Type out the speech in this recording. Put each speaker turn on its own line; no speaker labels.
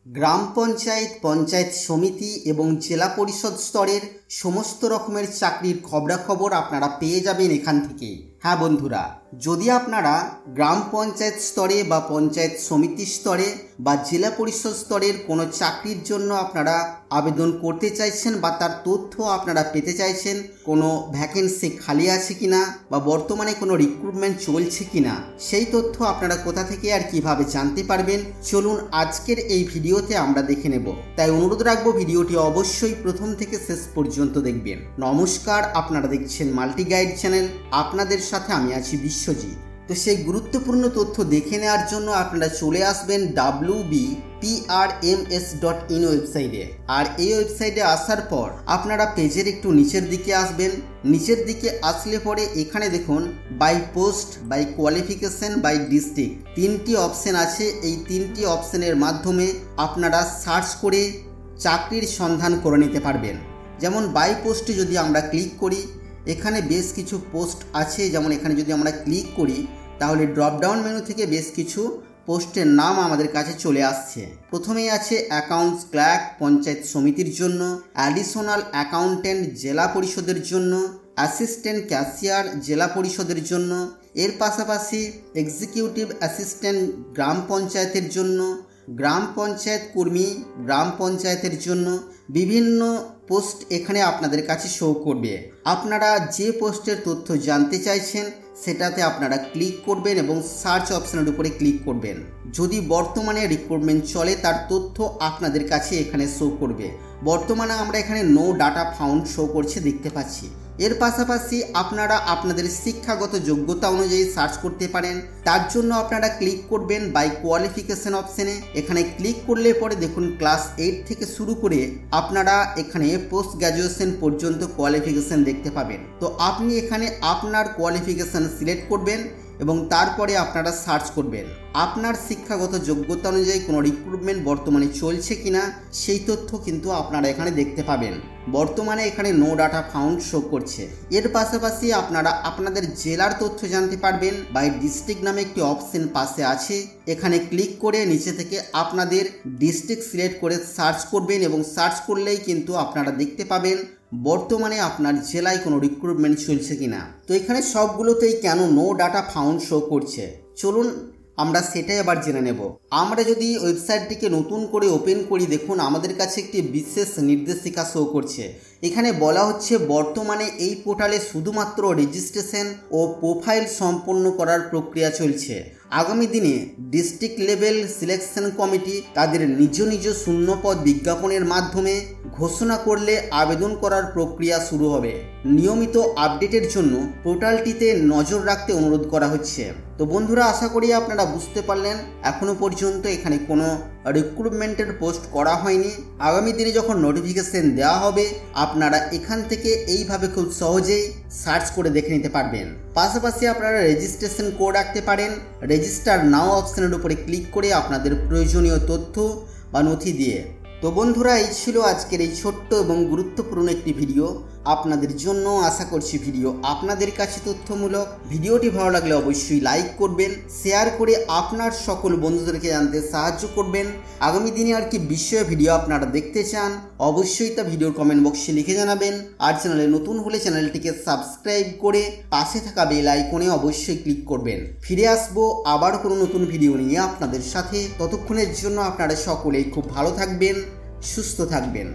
গ্রাম পঞ্চায়েত, পঞ্চায়েত সমিতি এবং জেলা পরিষদ স্তরের সমস্ত রকমের চাকরির খবরাখবর আপনারা পেয়ে যাবেন এখান থেকে। হ্যাঁ বন্ধুরা, যদি আপনারা গ্রাম পঞ্চায়েত স্তরে বা পঞ্চায়েত সমিতি স্তরে বা জেলা পরিষদ স্তরের কোনো চাকরির জন্য আপনারা আবেদন করতে চাইছেন বা তার তথ্য আপনারা পেতে চাইছেন, কোনো ভ্যাকেন্সি খালি আছে কিনা বা বর্তমানে কোনো রিক্রুটমেন্ট চলছে কিনা, সেই তথ্য আপনারা কোথা থেকে আর কিভাবে জানতে পারবেন, চলুন আজকের এই ভিডিওতে আমরা দেখে নেব। তাই অনুরোধ রাখবো ভিডিওটি অবশ্যই প্রথম থেকে শেষ পর্যন্ত দেখবেন। নমস্কার, আপনারা দেখছেন মাল্টি গাইড চ্যানেল, আপনাদের সাথে আমি আছি বিশ্বজিৎ। তো সেই গুরুত্বপূর্ণ তথ্য দেখে নেওয়ার জন্য আপনারা চলে আসবেন wbprms.in ওয়েবসাইটে। আর এই ওয়েবসাইটে আসার পর আপনারা পেজের একটু নিচের দিকে আসবেন। নিচের দিকে আসলে পরে এখানে দেখুন by post, by qualification, by district তিনটি অপশন আছে। এই তিনটি অপশনের মাধ্যমে আপনারা সার্চ করে চাকরির সন্ধান করে নিতে পারবেন। যেমন বাই পোস্টে যদি আমরা ক্লিক করি, এখানে বেশ কিছু পোস্ট আছে। যেমন এখানে যদি আমরা ক্লিক করি তাহলে ড্রপডাউন মেনু থেকে বেশ কিছু পোস্টের নাম আমাদের কাছে চলে আসছে। প্রথমেই আছে অ্যাকাউন্টস ক্লার্ক পঞ্চায়েত সমিতির জন্য, অ্যাডিশনাল অ্যাকাউন্ট্যান্ট জেলা পরিষদের জন্য, অ্যাসিস্ট্যান্ট ক্যাশিয়ার জেলা পরিষদের জন্য, এর পাশাপাশি এক্সিকিউটিভ অ্যাসিস্ট্যান্ট গ্রাম পঞ্চায়েতের জন্য, গ্রাম পঞ্চায়েত কর্মী গ্রাম পঞ্চায়েতের জন্য বিভিন্ন পোস্ট এখানে আপনাদের কাছে শো করবে। আপনারা যে পোস্টের তথ্য জানতে চাইছেন সেটাতে আপনারা ক্লিক করবেন এবং সার্চ অপশনের উপরে ক্লিক করবেন। যদি বর্তমানে রিক্রুটমেন্ট চলে তার তথ্য আপনাদের কাছে এখানে শো করবে। বর্তমানে আমরা এখানে নো ডাটা ফাউন্ড শো করছে দেখতে পাচ্ছি। এর পাশাপাশি আপনারা আপনাদের শিক্ষাগত যোগ্যতা অনুযায়ী সার্চ করতে পারেন। তার জন্য আপনারা ক্লিক করবেন বাই কোয়ালিফিকেশন অপশানে। এখানে ক্লিক করলে পরে দেখুন ক্লাস 8 থেকে শুরু করে আপনারা এখানে পোস্ট গ্র্যাজুয়েশন পর্যন্ত কোয়ালিফিকেশন দেখতে পাবেন। তো আপনি এখানে আপনার কোয়ালিফিকেশন সিলেক্ট করবেন এবং তারপরে আপনারা সার্চ করবেন আপনার শিক্ষাগত যোগ্যতা অনুযায়ী কোনো রিক্রুটমেন্ট বর্তমানে চলছে কিনা, সেই তথ্য কিন্তু আপনারা এখানে দেখতে পাবেন। বর্তমানে এখানে নো ডাটা ফাউন্ড শো করছে। এর পাশাপাশি আপনারা আপনাদের জেলার তথ্য জানতে পারবেন। বাই ডিস্ট্রিক্ট নামে একটি অপশন পাশে আছে, এখানে ক্লিক করে নিচে থেকে আপনাদের ডিস্ট্রিক্ট সিলেক্ট করে সার্চ করবেন এবং সার্চ করলেই কিন্তু আপনারা দেখতে পাবেন বর্তমানে আপনার জেলায় কোনো রিক্রুটমেন্ট চলছে কিনা। তো এখানে সবগুলোতেই কেন নো ডাটা ফাউন্ড শো করছে, চলুন আমরা সেটাই আবার জেনে নেব। আমরা যদি ওয়েবসাইটটিকে নতুন করে ওপেন করি, দেখুন আমাদের কাছে একটি বিশেষ নির্দেশিকা শো করছে। এখানে বলা হচ্ছে বর্তমানে এই পোর্টালে শুধুমাত্র রেজিস্ট্রেশন ও প্রোফাইল সম্পন্ন করার প্রক্রিয়া চলছে। আগামী দিনে ডিস্ট্রিক্ট লেভেল সিলেকশন কমিটি তাদের নিজ নিজ শূন্যপদ বিজ্ঞাপনের মাধ্যমে ঘোষণা করলে আবেদন করার প্রক্রিয়া শুরু হবে। নিয়মিত আপডেটের জন্য পোর্টালটিতে নজর রাখতে অনুরোধ করা হচ্ছে। তো বন্ধুরা, আশা করি আপনারা বুঝতে পারলেন এখনো পর্যন্ত এখানে কোনো রিক্রুটমেন্টের পোস্ট করা হয়নি। আগামী দিনে যখন নোটিফিকেশন দেওয়া হবে আপনারা এখান থেকে এইভাবে খুব সহজেই সার্চ করে দেখে নিতে পারবেন। পাশাপাশি আপনারা রেজিস্ট্রেশন কোড রাখতে পারেন। রেজিস্টার নাও অপশনের উপরে ক্লিক করে আপনাদের প্রয়োজনীয় তথ্য বা নথি দিয়ে। তো বন্ধুরা, এই ছিল আজকের এই ছোট্ট এবং গুরুত্বপূর্ণ একটি ভিডিও আপনাদের জন্য। আশা করছি ভিডিও আপনাদের কাছে তথ্যমূলক। ভিডিওটি ভালো লাগলে অবশ্যই লাইক করবেন, শেয়ার করে আপনার সকল বন্ধুদেরকে জানতে সাহায্য করবেন। আগামী দিনে আর কি বিষয়ে ভিডিও আপনারা দেখতে চান অবশ্যই তা ভিডিওর কমেন্ট বক্সে লিখে জানাবেন। আর চ্যানেলে নতুন হলে চ্যানেলটিকে সাবস্ক্রাইব করে পাশে থাকা বেল আইকনে অবশ্যই ক্লিক করবেন। ফিরে আসবো আবার কোনো নতুন ভিডিও নিয়ে আপনাদের সাথে। ততক্ষণের জন্য আপনারা সকলেই খুব ভালো থাকবেন, সুস্থ থাকবেন।